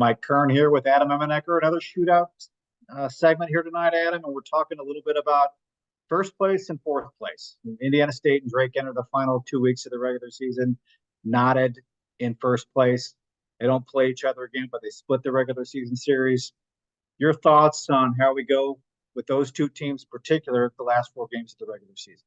Mike Kern here with Adam Emenecker, another shootout segment here tonight, Adam, and we're talking a little bit about first place and fourth place. Indiana State and Drake enter the final 2 weeks of the regular season, knotted in first place. They don't play each other again, but they split the regular season series. Your thoughts on how we go with those two teams, in particular, the last 4 games of the regular season?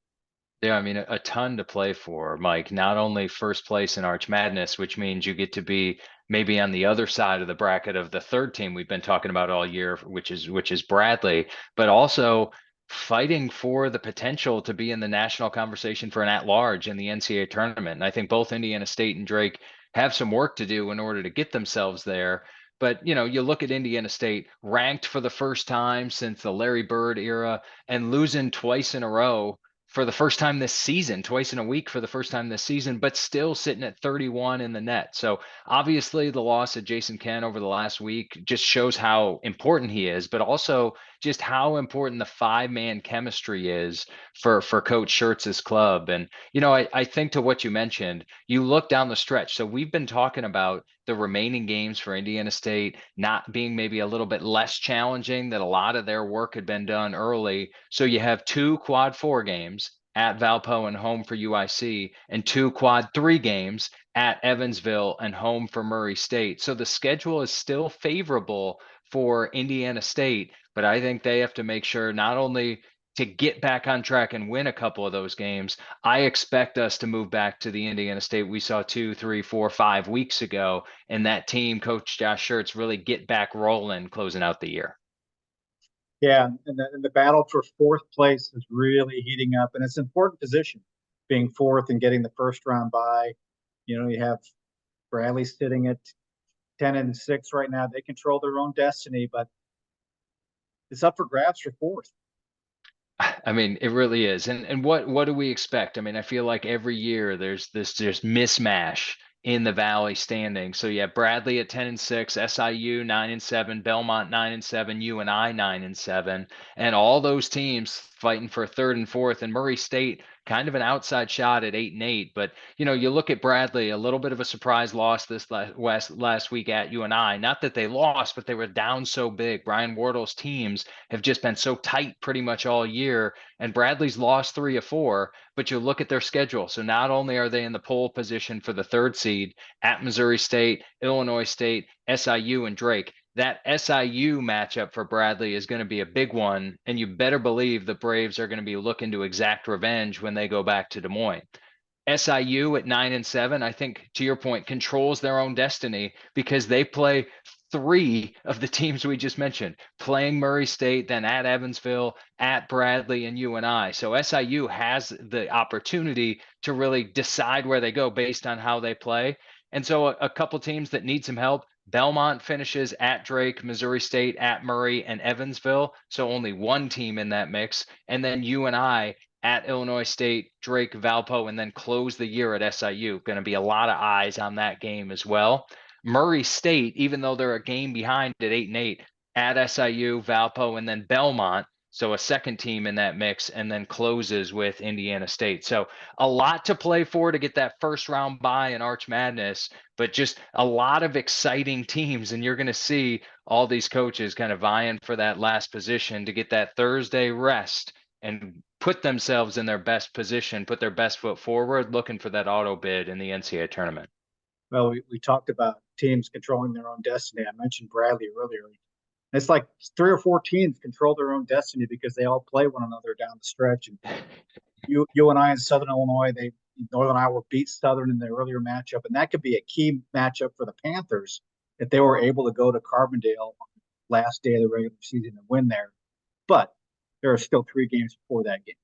Yeah, I mean, a ton to play for, Mike. Not only first place in Arch Madness, which means you get to be maybe on the other side of the bracket of the third team we've been talking about all year, which is Bradley, but also fighting for the potential to be in the national conversation for an at-large in the NCAA tournament. And I think both Indiana State and Drake have some work to do in order to get themselves there. But, you look at Indiana State ranked for the first time since the Larry Bird era and losing twice in a row for the first time this season, twice in a week for the first time this season, but still sitting at 31 in the net. So obviously the loss of Jason Ken over the last week just shows how important he is, but also just how important the 5-man chemistry is for Coach Schertz's club. And, I think to what you mentioned, you look down the stretch. So we've been talking about the remaining games for Indiana State not being maybe a little bit less challenging, that a lot of their work had been done early. So you have 2 quad 4 games at Valpo and home for UIC, and 2 quad 3 games at Evansville and home for Murray State. So the schedule is still favorable for Indiana State, but I think they have to make sure not only to get back on track and win a couple of those games. I expect us to move back to the Indiana State we saw 2, 3, 4, 5 weeks ago, and that team, Coach Josh Schertz, really get back rolling closing out the year. Yeah, and the battle for fourth place is really heating up, and it's an important position, being fourth and getting the first round bye. You have Bradley sitting at 10-6 right now. They control their own destiny, but it's up for grabs for fourth. I mean, it really is. And what do we expect? I mean, I feel like every year there's this just mismatch in the Valley standing. So yeah, Bradley at 10-6, SIU 9-7, Belmont 9-7, UNI 9-7, and all those teams fighting for third and fourth, and Murray State kind of an outside shot at 8-8. But you look at Bradley, a little bit of a surprise loss this last week at UNI. Not that they lost, but they were down so big. Brian Wardle's teams have just been so tight pretty much all year, and Bradley's lost 3 of 4. But you look at their schedule. So not only are they in the pole position for the third seed at Missouri State, Illinois State, SIU, and Drake, that SIU matchup for Bradley is going to be a big one. And you better believe the Braves are going to be looking to exact revenge when they go back to Des Moines. SIU at 9-7, I think, to your point, controls their own destiny because they play 3 of the teams we just mentioned, playing Murray State, then at Evansville, at Bradley, and UNI. So SIU has the opportunity to really decide where they go based on how they play. And so a couple teams that need some help. Belmont finishes at Drake, Missouri State, at Murray, and Evansville. So only one team in that mix. And then UNI at Illinois State, Drake, Valpo, and then close the year at SIU. Going to be a lot of eyes on that game as well. Murray State, even though they're a game behind at 8-8, at SIU, Valpo, and then Belmont. So a second team in that mix, and then closes with Indiana State. So a lot to play for to get that first round bye in Arch Madness, but just a lot of exciting teams. And you're going to see all these coaches kind of vying for that last position to get that Thursday rest and put themselves in their best position, put their best foot forward, looking for that auto bid in the NCAA tournament. Well, we talked about teams controlling their own destiny. I mentioned Bradley earlier. It's like 3 or 4 teams control their own destiny because they all play one another down the stretch. And UNI and Southern Illinois, Northern Iowa beat Southern in the earlier matchup, and that could be a key matchup for the Panthers if they were able to go to Carbondale on the last day of the regular season and win there. But there are still 3 games before that game.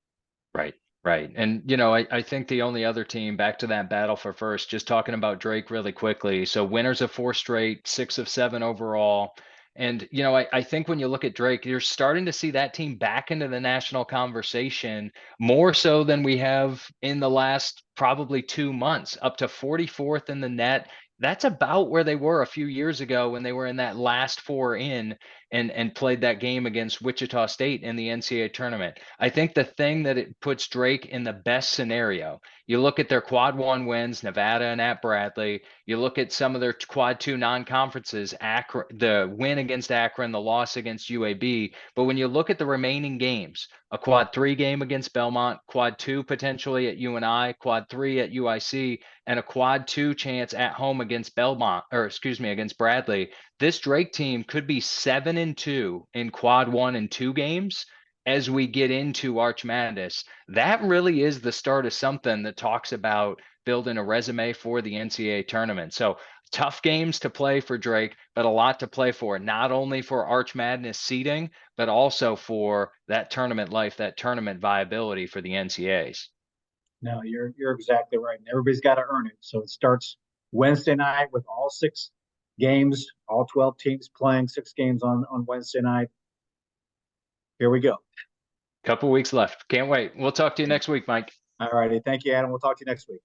Right. Right. And, I think the only other team, back to that battle for first, just talking about Drake really quickly. So winners of 4 straight, 6 of 7 overall. And, I think when you look at Drake, you're starting to see that team back into the national conversation more so than we have in the last probably 2 months, up to 44th in the net. That's about where they were a few years ago when they were in that last 4 in and played that game against Wichita State in the NCAA tournament. I think the thing that it puts Drake in the best scenario, you look at their quad 1 wins, Nevada and at Bradley, You look at some of their quad 2 non-conferences, Akron, the win against Akron, the loss against UAB. But when you look at the remaining games, a quad 3 game against Belmont, quad 2 potentially at UNI, quad 3 at UIC, and a quad 2 chance at home against Belmont, or excuse me, against Bradley. This Drake team could be 7-2 in quad 1 and 2 games as we get into Arch Madness. That really is the start of something that talks about building a resume for the NCAA tournament. So tough games to play for Drake, but a lot to play for, not only for Arch Madness seeding, but also for that tournament life, that tournament viability for the NCAAs. No, you're exactly right. And everybody's got to earn it. So it starts Wednesday night with all 6 games, all 12 teams playing 6 games on Wednesday night. Here we go. Couple weeks left. Can't wait. We'll talk to you next week, Mike. All righty. Thank you, Adam. We'll talk to you next week.